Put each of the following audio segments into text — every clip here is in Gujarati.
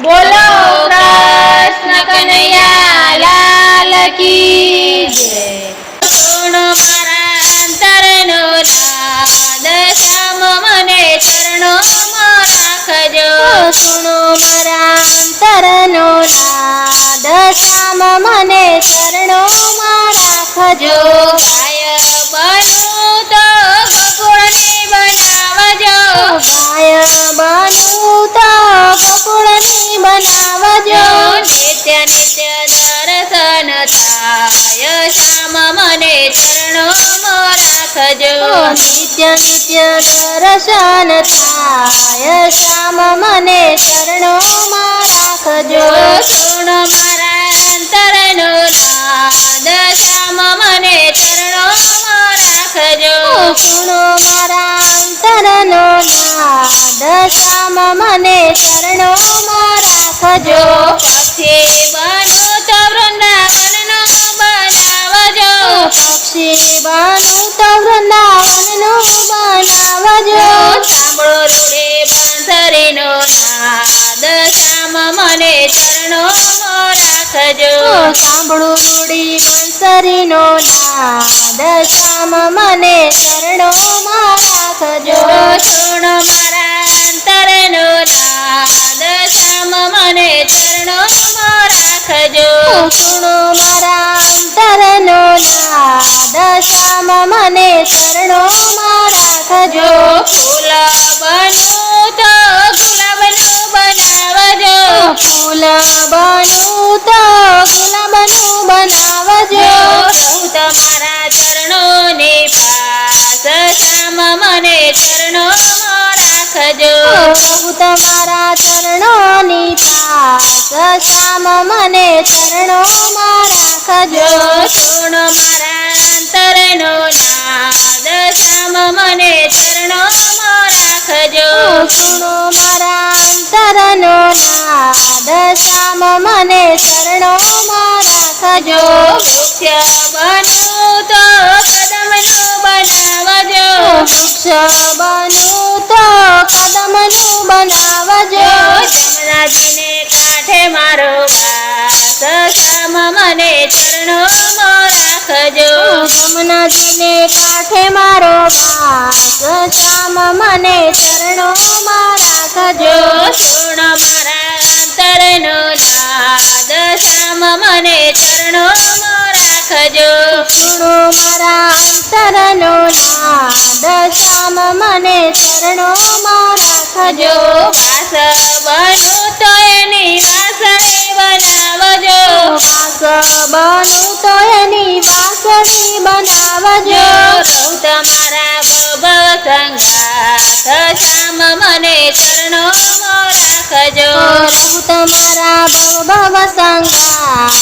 બોલો કૃષ્ણ કનૈયા લાલ કી જય। સુણો મારા અંતરનો નાદ, શ્યામ મને ચરણોમાં રાખજો। સુણો મારા અંતરનો નાદ, શ્યામ મને ચરણોમાં રાખજો। ગાય બનું તો ગોકુળની બનાવજો। ગાય બનું તો ગોકુળની બનાવજો। નિત્ય નિત્ય દર્શન થાય, શ્યામ મને ચરણોમાં રાખજો। નિત્ય નિત્ય દર્શન થાય, શ્યામ મને ચરણોમાં રાખજો। સુણો મારા અંતરનો નાદ, શ્યામ મને ચરણોમાં રાખજો। સુણો મારા અંતરનો નાદ, શ્યામ મને ચરણોમાં રાખજો। પક્ષી બનું તો વૃંદાવનનો બનાવજો। પક્ષી બનું તો વૃંદાવનનું બનાવજો। સાંભળો રૂડે બંસરીનો નાદ, શ્યામ મને ચરણોમાં રાખજો। સાંભળો રૂડી બંસરીનો નાદ, શ્યામ મને ચરણોમાં રાખજો। સુણો મારા અંતરનો નાદ, શ્યામ મને ચરણોમાં રાખજો। સુણો મારા અંતરનો નાદ, શ્યામ મને ચરણોમાં રાખજો। ફૂલ બનું તો ગુલાબનું બનાવજો। ફૂલ બનું તો ગુલાબનું બનાવજો। રહું તમારા ચરણોની પાસ, શ્યામ મને ચરણોમાં રાખજો। પ્રભુ તમારા ચરણોની પાસ, શ્યામ મને ચરણોમાં રાખજો। સુણો મારા અંતરનો નાદ, શ્યામ મને ચરણોમાં રાખજો। સુણો મારા અંતરનો નાદ, શ્યામ મને ચરણોમાં રાખજો। વૃક્ષ બનું તો કદમનું બનાવજો। વૃક્ષ બનું તો કદમનું બનાવજો। જમનાજીને કાંઠે મારો વાસ, શ્યામ મને ચરણોમાં રાખજો। જમનાજીને કાંઠે મારો વાસ, શ્યામ મને ચરણોમાં રાખજો। સુણો મારા અંતરનો નાદ, શ્યામ મને ચરણોમાં રાખજો। સુણો મારા અંતરનો નાદ, શ્યામ મને ચરણોમાં રાખજો। વાસ બનું તો એની વાસળી બનાવજો। વાસ બનું તો એની વાસળી બનાવજો। રહું તમારા ભવ સંગાથ, શ્યામ મને ચરણોમાં રાખજો। રહું તમારા ભવ સંગાથ,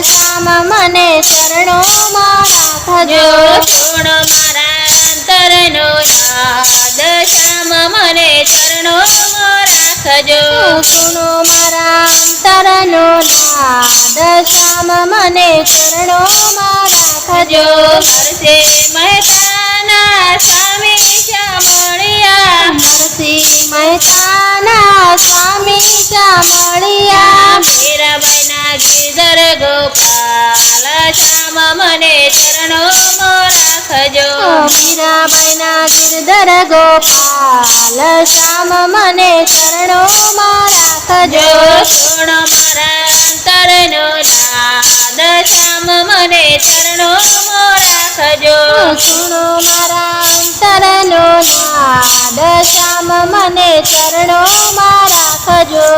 શ્યામ મને ચરણોમાં રાખજો। સુણો મારા અંતરનો નાદ, શ્યામ મને ચરણોમાં રાખજો। સુણો મારા અંતરનો નાદ, શ્યામ મને ચરણોમાં રાખજો। નરસિંહ મહેતાના સ્વામી શામળિયા। નરસિંહ મહેતાના સ્વામી શામળિયા। મીરાબાઈના ગીરધર ગોપાલ, શ્યામ મને ચરણોમાં રાખજો। મીરાબાઈના ગિરધર ગોપાલ, શ્યામ મને ચરણોમાં રાખજો। સુણો મારા અંતરનો નાદ, શ્યામ મને ચરણોમાં રાખજો। સુણો મારા અંતરનો નાદ, શ્યામ મને ચરણોમાં રાખજો।